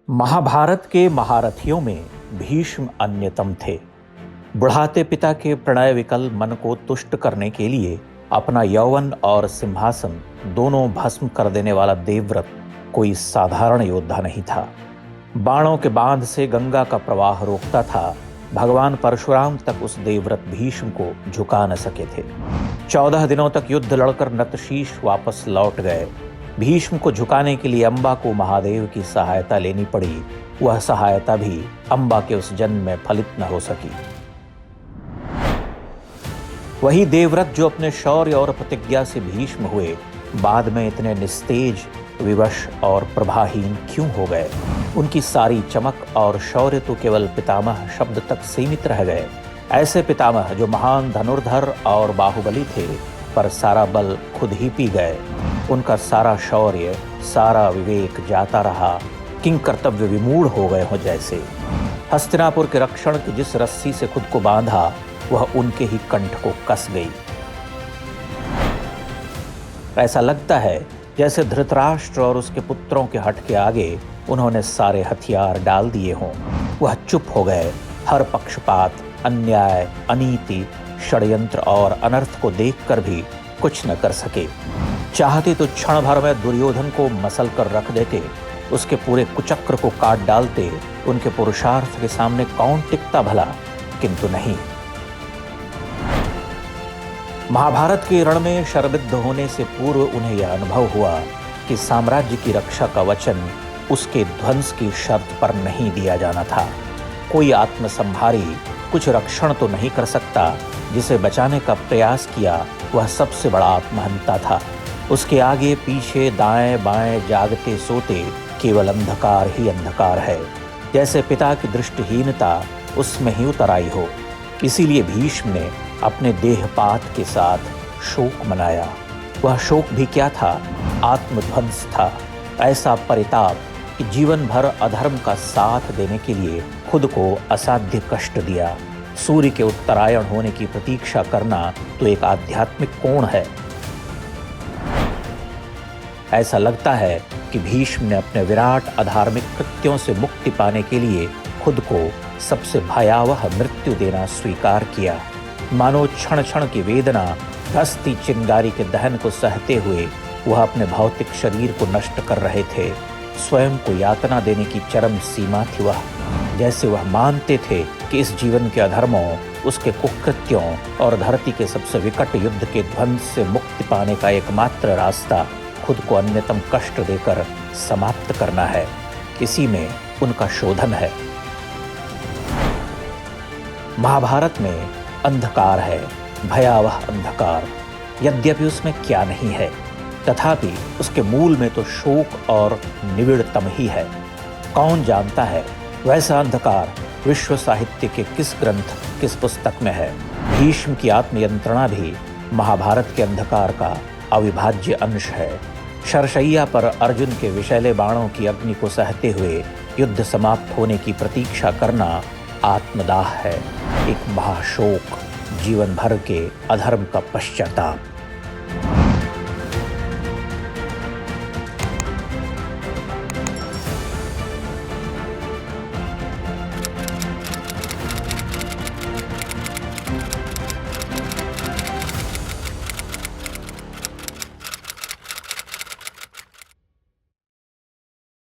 महाभारत के महारथियों में भीष्म अन्यतम थे। बुढ़ाते पिता के प्रणय विकल मन को तुष्ट करने के लिए अपना यौवन और सिंहासन दोनों भस्म कर देने वाला देवव्रत कोई साधारण योद्धा नहीं था। बाणों के बांध से गंगा का प्रवाह रोकता था। भगवान परशुराम तक उस देवव्रत भीष्म को झुका न सके थे। 14 दिनों तक युद्ध लड़कर नतशीश वापस लौट गए। भीष्म को झुकाने के लिए अम्बा को महादेव की सहायता लेनी पड़ी। वह सहायता भी अम्बा के उस जन्म में फलित न हो सकी। वही देवव्रत जो अपने शौर्य और प्रतिज्ञा से भीष्म हुए, बाद में इतने निस्तेज, विवश और प्रभाहीन क्यों हो गए? उनकी सारी चमक और शौर्य तो केवल पितामह शब्द तक सीमित रह गए। ऐसे पितामह जो महान धनुर्धर और बाहुबली थे, पर सारा बल खुद ही पी गए। उनका सारा शौर्य, सारा विवेक जाता रहा, किंग कर्तव्य विमूढ़ हो गए हो जैसे। हस्तिनापुर के रक्षण की जिस रस्सी से खुद को बांधा, वह उनके ही कंठ को कस गई। ऐसा लगता है जैसे धृतराष्ट्र और उसके पुत्रों के हट के आगे उन्होंने सारे हथियार डाल दिए हों। वह चुप हो गए। हर पक्षपात, अन्याय, अनीति, षड्यंत्र और अनर्थ को देखकर भी कुछ न कर सके। चाहते तो क्षण भर में दुर्योधन को मसल कर रख देते, उसके पूरे कुचक्र को काट डालते। उनके पुरुषार्थ के सामने कौन टिकता भला? किंतु नहीं। महाभारत के रण में शरबिद्ध होने से पूर्व उन्हें यह अनुभव हुआ कि साम्राज्य की रक्षा का वचन उसके ध्वंस की शर्त पर नहीं दिया जाना था। कोई आत्मसंहारी कुछ रक्षण तो नहीं कर सकता। जिसे बचाने का प्रयास किया वह सबसे बड़ा आत्महंता था। उसके आगे पीछे दाएं बाएं जागते सोते केवल अंधकार ही अंधकार है। जैसे पिता की दृष्टिहीनता उसमें ही उतर आई हो। इसीलिए भीष्म ने अपने देहपात के साथ शोक मनाया। वह शोक भी क्या था? आत्मध्वंस था। ऐसा परिताप कि जीवन भर अधर्म का साथ देने के लिए खुद को असाध्य कष्ट दिया। सूर्य के उत्तरायण होने की प्रतीक्षा करना तो एक आध्यात्मिक कोण है। ऐसा लगता है कि भीष्म ने अपने विराट अधार्मिक कृत्यों से मुक्ति पाने के लिए खुद को सबसे भयावह मृत्यु देना स्वीकार किया। मानो क्षण क्षण की वेदना, धसती चिंगारी के दहन को सहते हुए वह अपने भौतिक शरीर को नष्ट कर रहे थे। स्वयं को यातना देने की चरम सीमा थी वह। जैसे वह मानते थे कि इस जीवन के अधर्मों, उसके कुकृत्यों और धरती के सबसे विकट युद्ध के ध्वंस से मुक्ति पाने का एकमात्र रास्ता खुद को अन्यतम कष्ट देकर समाप्त करना है। इसी में उनका शोधन है। महाभारत में अंधकार है, भयावह अंधकार। यद्यपि उसमें क्या नहीं है, तथापि उसके मूल में तो शोक और निविड़तम ही है। कौन जानता है वैसा अंधकार विश्व साहित्य के किस ग्रंथ, किस पुस्तक में है? भीष्म की आत्मयंत्रणा भी महाभारत के अंधकार का अविभाज्य अंश है। शरशैया पर अर्जुन के विषैले बाणों की अग्नि को सहते हुए युद्ध समाप्त होने की प्रतीक्षा करना आत्मदाह है, एक महाशोक, जीवन भर के अधर्म का पश्चाताप।